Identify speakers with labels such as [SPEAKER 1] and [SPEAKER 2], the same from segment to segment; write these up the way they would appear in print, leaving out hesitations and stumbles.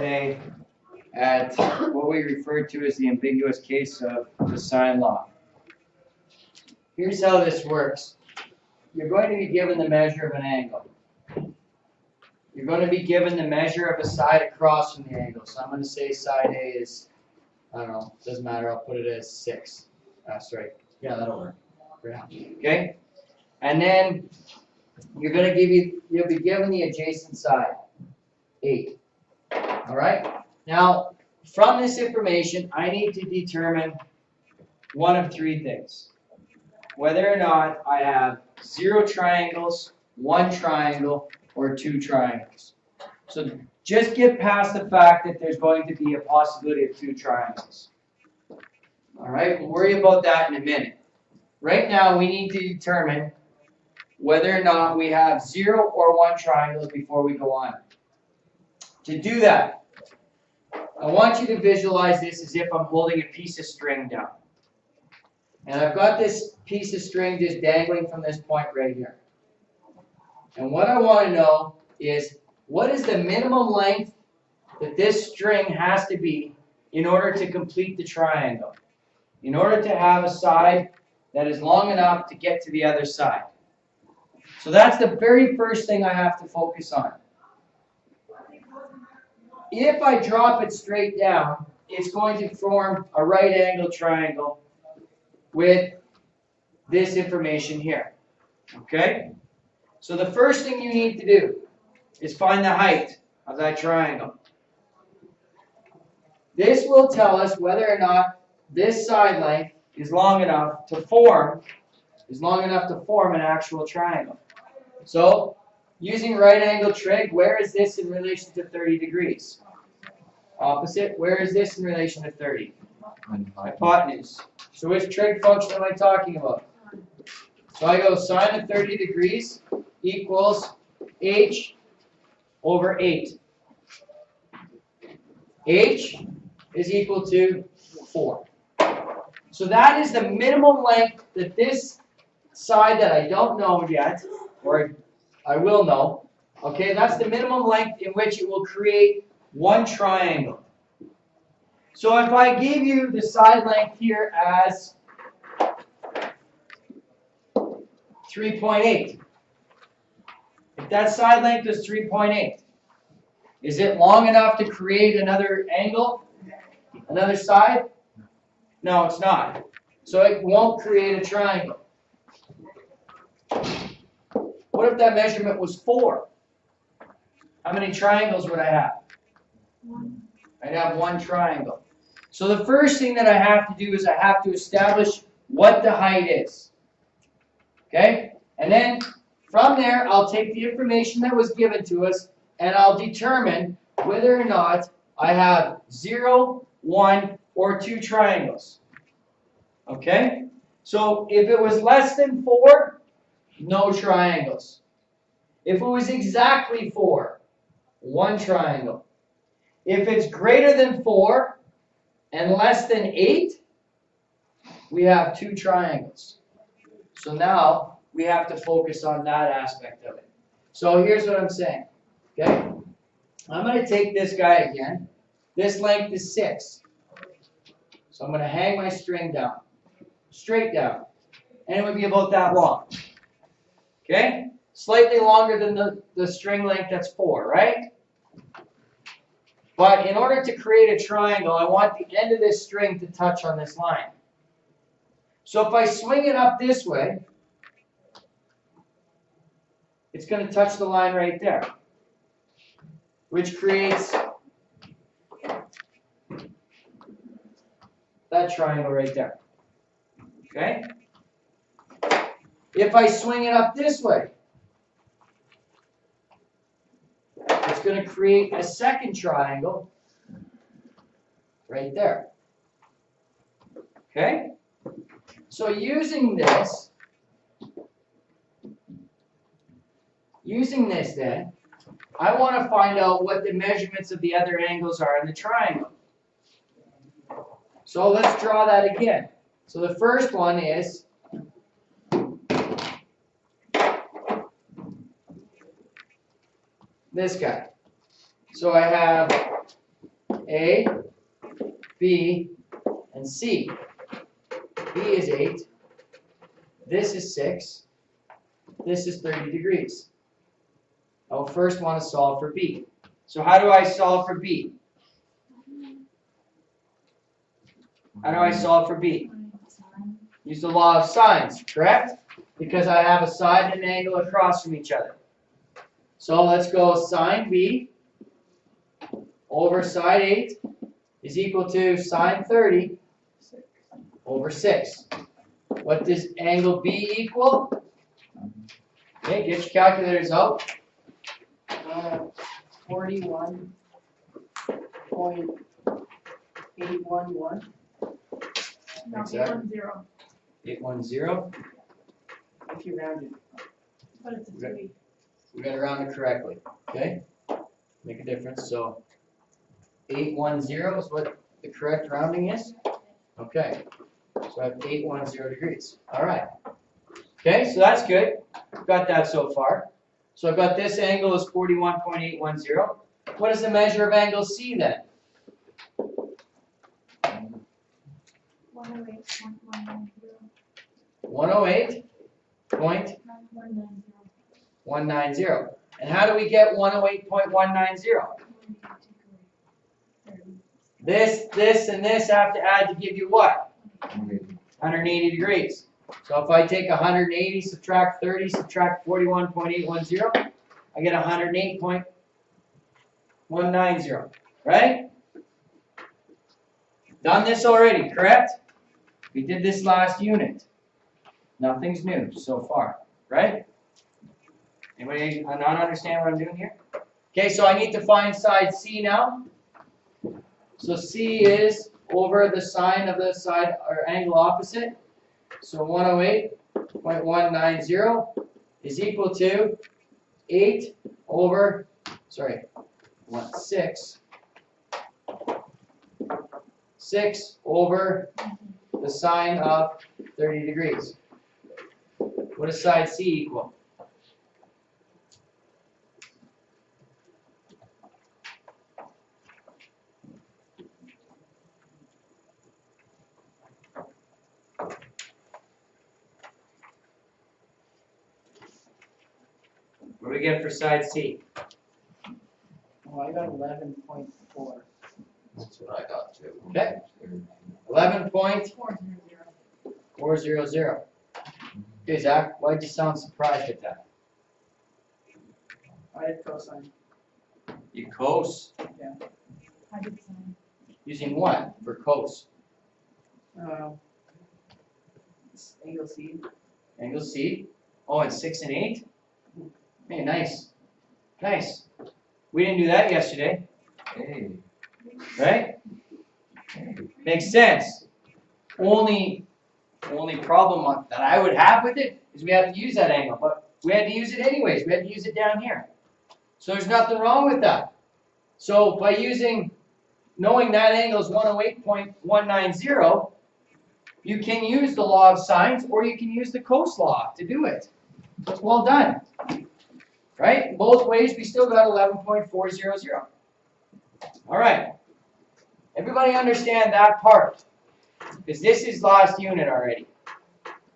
[SPEAKER 1] today at what we refer to as the ambiguous case of the sine law. Here's how this works. You're going to be given the measure of an angle. You're going to be given the measure of a side across from the angle. So I'm going to say side A is, I don't know, doesn't matter, I'll put it as 6. Sorry. Yeah, that'll work. Okay? And then you're going to you'll be given the adjacent side, 8. All right? Now, from this information, I need to determine one of 3 things. Whether or not I have 0 triangles, 1 triangle, or 2 triangles. So just get past the fact that there's going to be a possibility of 2 triangles. All right? We'll worry about that in a minute. Right now, we need to determine whether or not we have 0 or 1 triangles before we go on. To do that, I want you to visualize this as if I'm holding a piece of string down. And I've got this piece of string just dangling from this point right here. And what I want to know is, what is the minimum length that this string has to be in order to complete the triangle? In order to have a side that is long enough to get to the other side. So that's the very first thing I have to focus on. If I drop it straight down, it's going to form a right angle triangle with this information here. Okay? So the first thing you need to do is find the height of that triangle. This will tell us whether or not this side length is long enough to form an actual triangle. So, using right angle trig, where is this in relation to 30 degrees? Opposite, where is this in relation to 30? Hypotenuse. So which trig function am I talking about? So I go sine of 30 degrees equals h over 8. H is equal to 4. So that is the minimum length that this side that I don't know yet, or I will know, okay, that's the minimum length in which it will create 1 triangle. So if I gave you the side length here as 3.8, if that side length is 3.8, is it long enough to create another angle, another side? No, it's not. So it won't create a triangle. What if that measurement was 4? How many triangles would I have?
[SPEAKER 2] 1.
[SPEAKER 1] I'd have 1 triangle. So the first thing that I have to do is I have to establish what the height is. Okay? And then from there, I'll take the information that was given to us and I'll determine whether or not I have 0, 1, or 2 triangles. Okay? So if it was less than 4, no triangles. If it was exactly 4, 1 triangle. If it's greater than 4 and less than 8, we have 2 triangles. So now we have to focus on that aspect of it. So here's what I'm saying. Okay? I'm going to take this guy again. This length is 6. So I'm going to hang my string down. Straight down. And it would be about that long. Okay? Slightly longer than the string length that's 4, right? But in order to create a triangle, I want the end of this string to touch on this line. So if I swing it up this way, it's going to touch the line right there, which creates that triangle right there. Okay? If I swing it up this way, it's going to create a second triangle right there. Okay? So using this then, I want to find out what the measurements of the other angles are in the triangle. So let's draw that again. So the first one is this guy. So I have B, and C. B is 8. This is 6. This is 30 degrees. I'll first want to solve for B. So how do I solve for B? How do I solve for B? Use the law of sines, correct? Because I have a side and an angle across from each other. So let's go sine B over sine 8 is equal to sine 30 over 6. What does angle B equal? Okay, get your calculators out.
[SPEAKER 2] 41.811.
[SPEAKER 3] No,
[SPEAKER 1] Exactly.
[SPEAKER 3] 810,
[SPEAKER 1] 810.
[SPEAKER 2] If you round it.
[SPEAKER 3] but it's a 3.
[SPEAKER 1] We got to round it correctly. Okay? Make a difference. So 810 is what the correct rounding is. Okay. So I have 810 degrees. All right. Okay, so that's good. Got that so far. So I've got this angle is 41.810. What is the measure of angle C then?
[SPEAKER 3] 108.190.
[SPEAKER 1] 108.190. And how do we get 108.190? This, and this have to add to give you what? 180 degrees. So if I take 180, subtract 30, subtract 41.810, I get 108.190, right? Done this already, correct? We did this last unit. Nothing's new so far, right? Anybody not understand what I'm doing here? Okay, so I need to find side C now. So C is over the sine of the side or angle opposite. So 108.190 is equal to 6 over the sine of 30 degrees. What does side C equal? What do we get for side C?
[SPEAKER 2] Oh, I got 11.4.
[SPEAKER 4] That's what I got too.
[SPEAKER 1] Okay. 11.400. Okay, Zach, why'd you sound surprised at that?
[SPEAKER 2] I had cosine.
[SPEAKER 1] You cos.
[SPEAKER 3] I did sine.
[SPEAKER 1] Using what for cos?
[SPEAKER 2] It's angle C.
[SPEAKER 1] Angle C. Oh, and 6 and 8? Hey, nice. Nice. We didn't do that yesterday,
[SPEAKER 4] Hey,
[SPEAKER 1] right?
[SPEAKER 4] hey.
[SPEAKER 1] Makes sense. Only problem that I would have with it is we have to use that angle, but we had to use it anyways. We had to use it down here. So there's nothing wrong with that. So by knowing that angle is 108.190, you can use the law of sines or you can use the cos law to do it. It's well done. Right? Both ways, we still got 11.400. All right. Everybody understand that part? Because this is last unit already.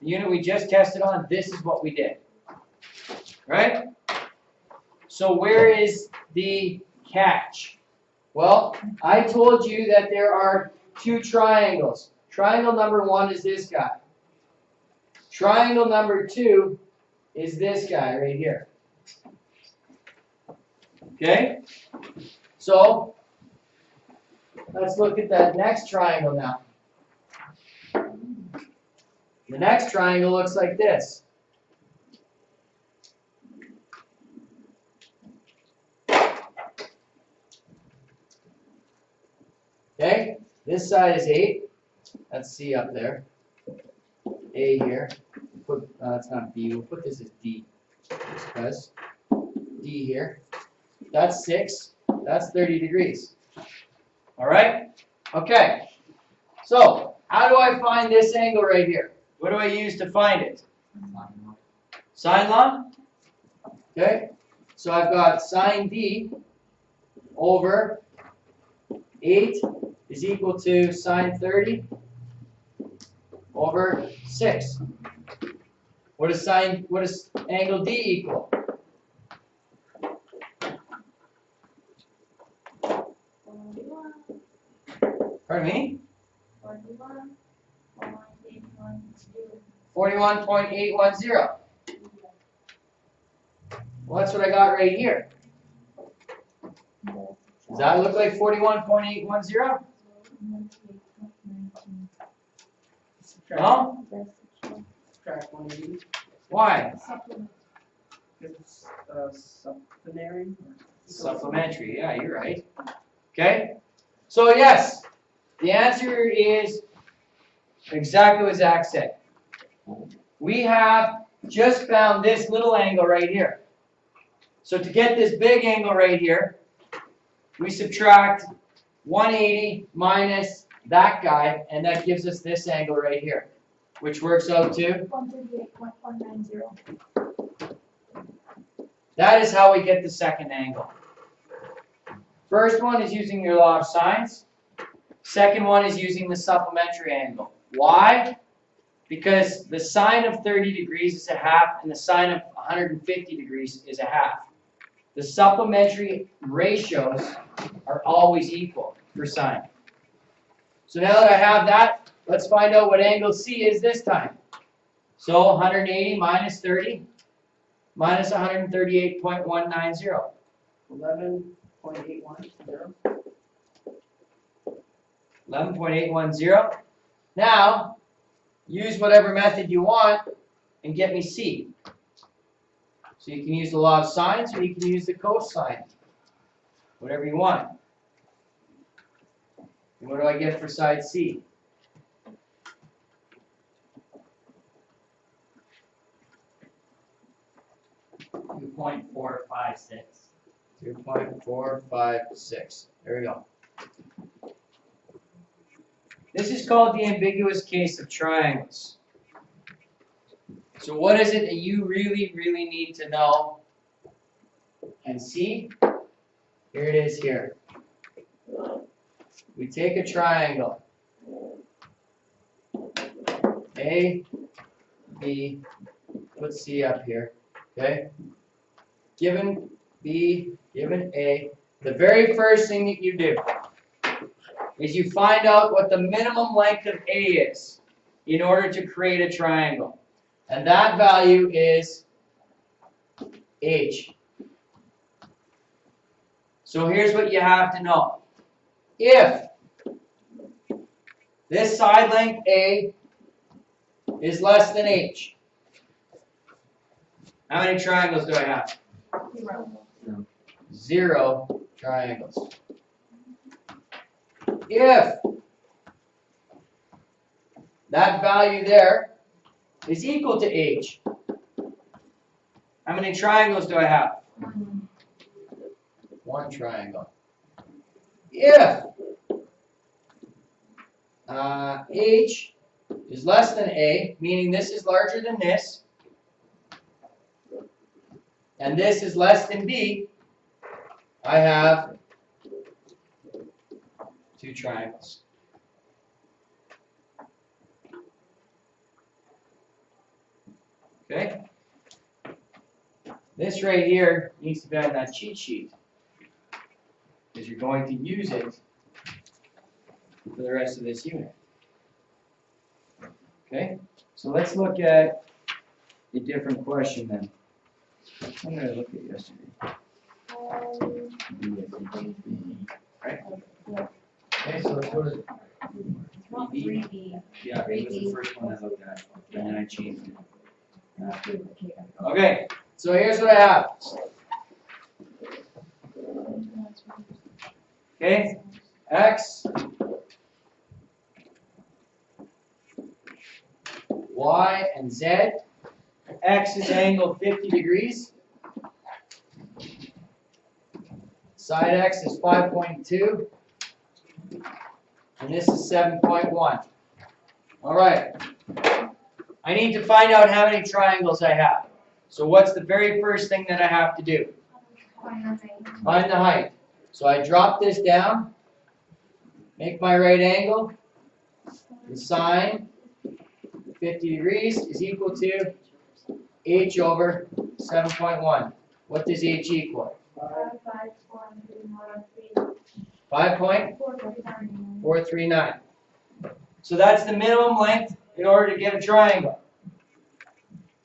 [SPEAKER 1] The unit we just tested on, this is what we did. Right? So where is the catch? Well, I told you that there are two triangles. Triangle number 1 is this guy. Triangle number 2 is this guy right here. Okay? So, let's look at that next triangle now. The next triangle looks like this. Okay? This side is 8. That's C up there. A here. It's not B. We'll put this as D. Just because. D here. That's 6. That's 30 degrees. All right? Okay. So, how do I find this angle right here? What do I use to find it? Sine law? Okay. So I've got sine D over 8 is equal to sine 30 over 6. What does angle D equal?
[SPEAKER 3] 41,
[SPEAKER 1] Pardon me?
[SPEAKER 3] 41.812.
[SPEAKER 1] 41.810. Well, that's what I got right here. Does that look like 41.810? No?
[SPEAKER 2] Subtract 180,
[SPEAKER 1] Why?
[SPEAKER 3] Supplement.
[SPEAKER 2] because it's supplementary.
[SPEAKER 1] Supplementary, yeah, you're right. Okay? So yes, the answer is exactly what Zach said. We have just found this little angle right here. So to get this big angle right here, we subtract 180 minus that guy, and that gives us this angle right here, which works out to,
[SPEAKER 3] 138.190.
[SPEAKER 1] that is how we get the second angle. First one is using your law of sines. Second one is using the supplementary angle. Why? Because the sine of 30 degrees is a half, and the sine of 150 degrees is a half. The supplementary ratios are always equal for sine. So now that I have that, let's find out what angle C is this time. So 180 minus 30 minus 138.190.
[SPEAKER 2] 11.810.
[SPEAKER 1] 11.810. Now, use whatever method you want and get me C. So you can use the law of sines or you can use the cosine. Whatever you want. And what do I get for side C?
[SPEAKER 5] 2.456.
[SPEAKER 1] 2.456. There we go. This is called the ambiguous case of triangles. So what is it that you really, really need to know and see? Here it is here. We take a triangle. A, B, put C up here, okay? Given B, given A, the very first thing that you do is you find out what the minimum length of A is in order to create a triangle. And that value is H. So here's what you have to know. If this side length A is less than H, how many triangles do I have? 0 triangles. If that value there is equal to H, how many triangles do I have? 1 triangle. If H is less than A, meaning this is larger than this, and this is less than B, I have 2 triangles. Okay? This right here needs to be on that cheat sheet, because you're going to use it for the rest of this unit. Okay? So let's look at a different question then. I'm going to look at yesterday. Right? Okay, so let's go to
[SPEAKER 3] Not
[SPEAKER 1] 3B.
[SPEAKER 3] 3B.
[SPEAKER 1] Yeah, it was the first one I looked at, and then I changed it.
[SPEAKER 3] Okay.
[SPEAKER 1] Okay, so here's what I have. Okay, X, Y, and Z. X is angled 50 degrees. Side X is 5.2. And this is 7.1. All right. I need to find out how many triangles I have. So what's the very first thing that I have to do? Find the height. So I drop this down, Make my right angle. The sine, 50 degrees, is equal to h over 7.1. What does h equal? 5.439.
[SPEAKER 3] 439.
[SPEAKER 1] So that's the minimum length in order to get a triangle.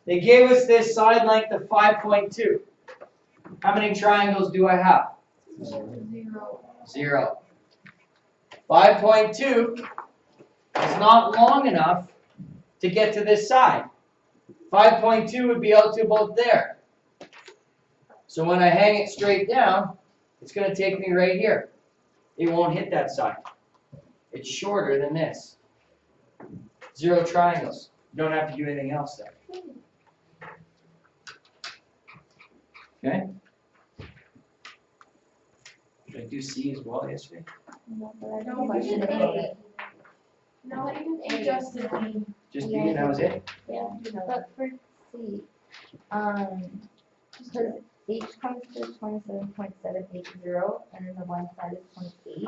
[SPEAKER 1] They gave us this side length of 5.2. How many triangles do I have?
[SPEAKER 3] 0.
[SPEAKER 1] 0. 5.2 is not long enough to get to this side. 5.2 would be out to about there. So when I hang it straight down, it's going to take me right here. It won't hit that side. It's shorter than this. 0 triangles. You don't have to do anything else there. Okay? Did I do C as well yesterday?
[SPEAKER 3] No, but I
[SPEAKER 5] No,
[SPEAKER 3] have a question
[SPEAKER 5] you did
[SPEAKER 3] about
[SPEAKER 5] A.
[SPEAKER 3] it.
[SPEAKER 5] No, even A just did B.
[SPEAKER 1] Just B and that was it?
[SPEAKER 3] Yeah, but for C, because H comes to 27.780, and then the one side is 28.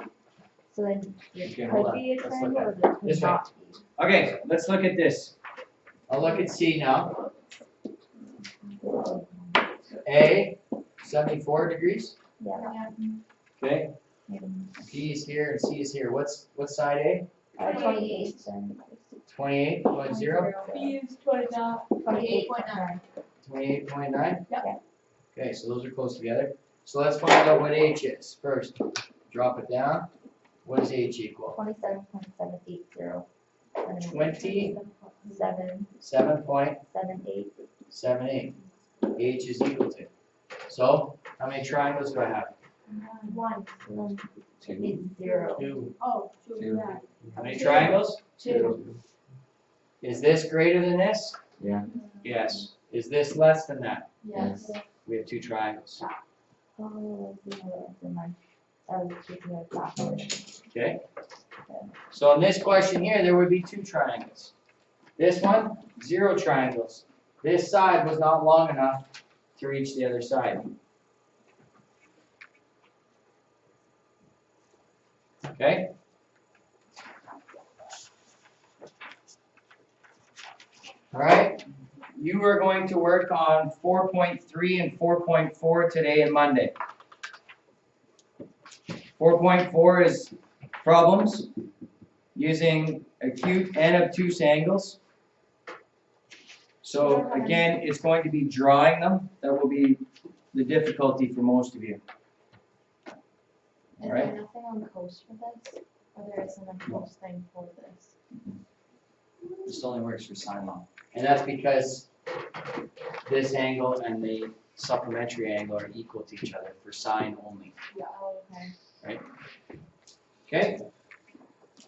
[SPEAKER 3] So then it
[SPEAKER 1] Okay, hold
[SPEAKER 3] could
[SPEAKER 1] on.
[SPEAKER 3] be a
[SPEAKER 1] Let's look
[SPEAKER 3] triangle,
[SPEAKER 1] at
[SPEAKER 3] or it
[SPEAKER 1] this
[SPEAKER 3] could
[SPEAKER 1] way.
[SPEAKER 3] not be.
[SPEAKER 1] Okay, let's look at this. I'll look at C now. A, 74 degrees.
[SPEAKER 3] Yeah.
[SPEAKER 1] Okay,
[SPEAKER 3] And,
[SPEAKER 1] P is here and C is here. What's side A?
[SPEAKER 3] 28 then.
[SPEAKER 1] 28.0?
[SPEAKER 5] B is 29.
[SPEAKER 3] 28.9.
[SPEAKER 1] 28.9?
[SPEAKER 3] Yep.
[SPEAKER 1] Okay, so those are close together. So let's find out what H is first. Drop it down. What does H equal?
[SPEAKER 3] 27.780.
[SPEAKER 1] 20.
[SPEAKER 3] 7.78.
[SPEAKER 1] 7.78. H is equal to. So, how many triangles do I have?
[SPEAKER 3] 1. So then
[SPEAKER 4] Two.
[SPEAKER 3] it's 0.
[SPEAKER 1] 2.
[SPEAKER 5] Oh,
[SPEAKER 4] Two.
[SPEAKER 5] yeah.
[SPEAKER 1] How many triangles?
[SPEAKER 5] 2.
[SPEAKER 1] Is this greater than this?
[SPEAKER 4] Yeah.
[SPEAKER 1] Yes. Is this less than that?
[SPEAKER 5] Yes.
[SPEAKER 1] We have 2 triangles.
[SPEAKER 3] Oh, I see how that's in my, I was keeping it backwards.
[SPEAKER 1] Okay? So in this question here, there would be 2 triangles. This one, 0 triangles. This side was not long enough to reach the other side. Okay? All right. You are going to work on 4.3 and 4.4 today and Monday. 4.4 is problems using acute and obtuse angles. So again, it's going to be drawing them. That will be the difficulty for most of you.
[SPEAKER 3] Is
[SPEAKER 1] Alright.
[SPEAKER 3] there nothing on coast for this? Or there isn't a coast thing for this?
[SPEAKER 1] This only works for sine law. And that's because this angle and the supplementary angle are equal to each other for sine only.
[SPEAKER 3] Yeah, oh, okay.
[SPEAKER 1] Okay?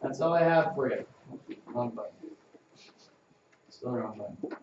[SPEAKER 1] That's all I have for you. Wrong button. Still the wrong button.